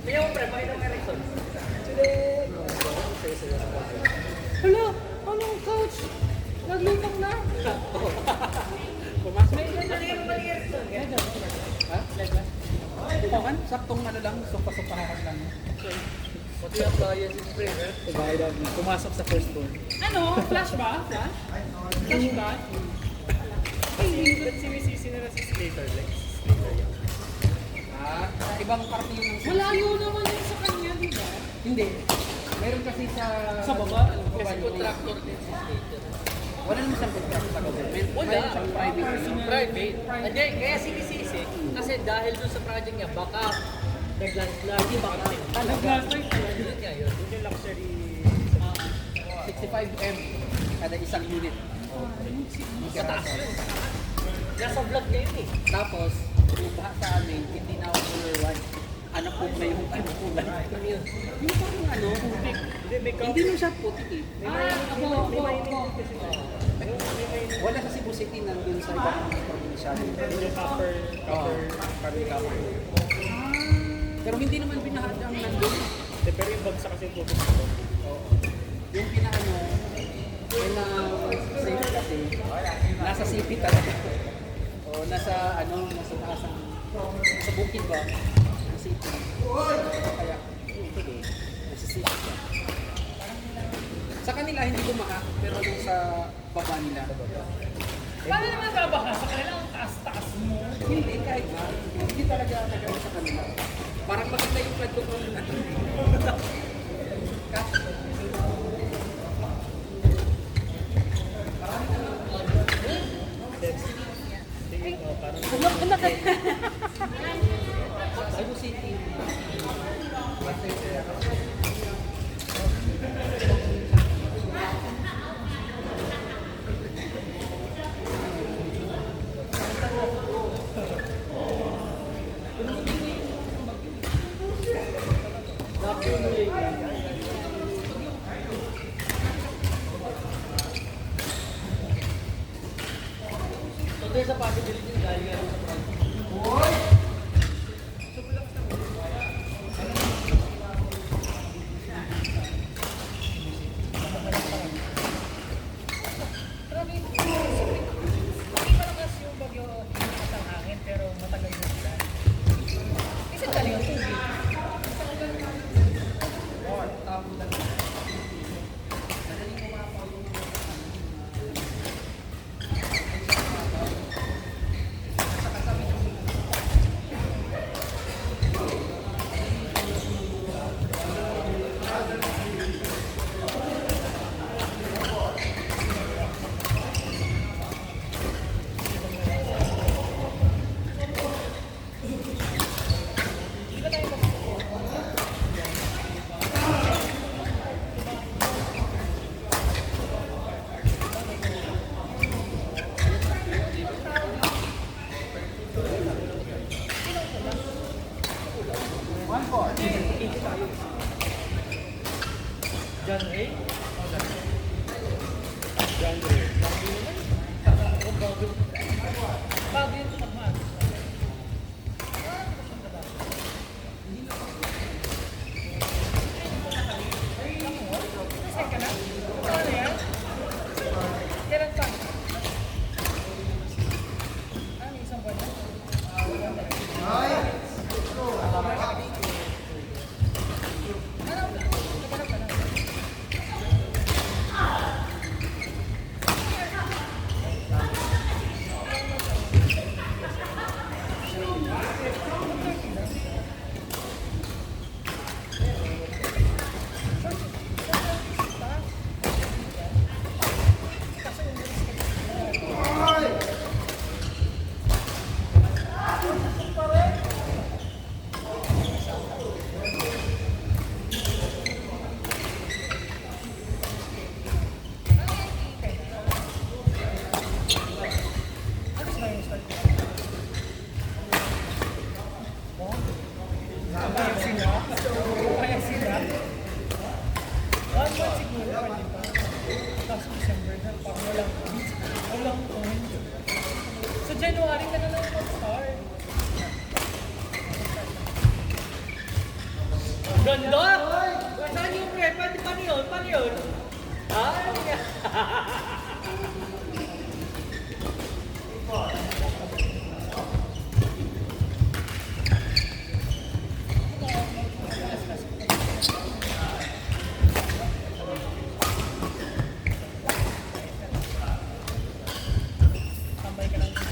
Kaya mo pre, pakita mo Erickson. Hala, anong coach? Naglutang na. Pumasok. Patingin mo ba ni Erickson? Ha? Pakan? Saktong ano lang, sopa-sopahan lang. Pati ang kaya si pre, eh. Pumasok sa first floor. Ano? Flash ba? Flash? Flash ba? Ba't sinisisi nila si Slater? Like, si Slater yun. Ibang parte yun ng Malayo naman yun sa kanya, di ba? Hindi. Meron kasi sa baba, alam ko. Kasi contractor din si Slater. Wala naman siyang contract sa government. Wala. Meron siyang private. Private. Hindi, kaya sinisisi. Kasi dahil doon sa project niya, baka nag-lagi baka Nag-lantay talaga. Yun nga yun. Yung luxury 65M kada isang unit. Sa taas yun. Nasa vlog niya yun eh. Tapos, bubaha sa amin, hindi na ako color white. Anak po na yung ano kulay. Ano yun? Yung parang ano, putik. Hindi mo siya putik eh. Wala sa Cebu City nandun sa ibang probinsya. yung copper Pero hindi naman binahad ang nandun. pero yung bagsak kasi yung putok ko. Yung pinaano, yung safe kasi, nasa city talaga. O nasa ano, nasa taas ang, sa bukid ba? Nasa city. Kaya, sige, nasa city siya. Sa kanila hindi bumaha, pero yung sa baba nila. Paano naman babaha sa kanila ang taas-taas mo? Hindi, kahit na. Hindi talaga nagawin sa kanila. Parang maganda yung flood control na. Cebu City. So there's a possibility na galing yan sa project. Hindi malakas yung bagyo inakas ang hangin pero matagal yung ulan. Kasi galing ang tubig. John Ray? Bago yung pagmahal. Saan ka na? Ano yan? Kailan pa? Ano, isang buwan na? Ano? Naghanap ka na? Ganda! Saan yung pre? Paano yun? Paano yun? Ay! Tambay ka lang sa...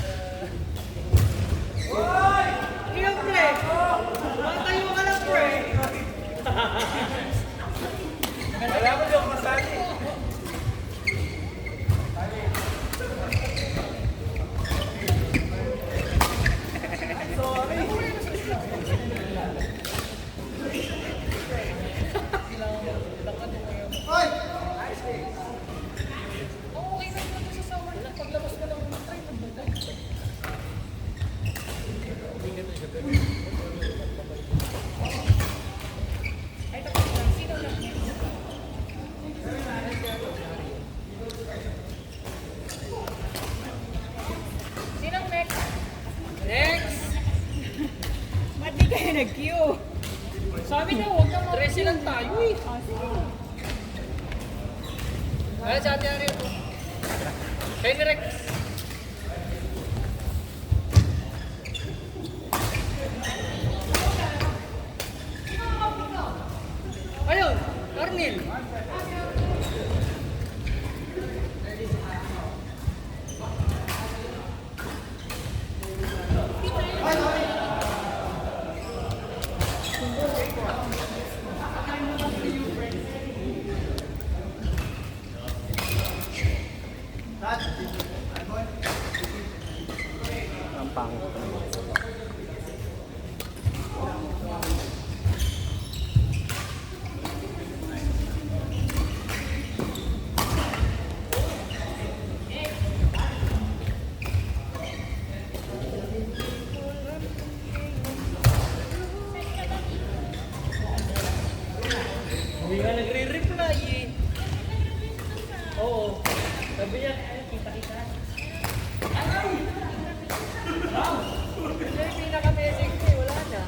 Yung pre! Matayo ka lang pre! Wala mo yung masali. Oo, okay lang naman sa summer. Paglabas ka lang ng try, nagbudag. Ay, tapos lang. Sino lang yun? Sinong next? Next! Ba't di kayo nag-queue? Sabi na, huwag kang 13 lang tayo eh. Ah, sige. Kaya sa atin rin po. Kaya ni Rex. Ayun! Arnil! Ang pangit. Hindi nga nagre-reply eh. Oo. Sabi niya, Kita-kita. siya yung pinaka-message ko eh, wala na.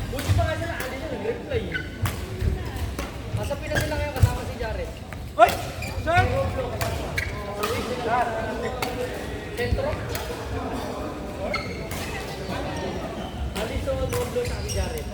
Buti pa nga siya na, hindi siya nag-reply eh. Nasa Pinas sila kayo kasama si Jared. Hoy! Sir! Sentro? Aliso, Roblo, sa si Jared.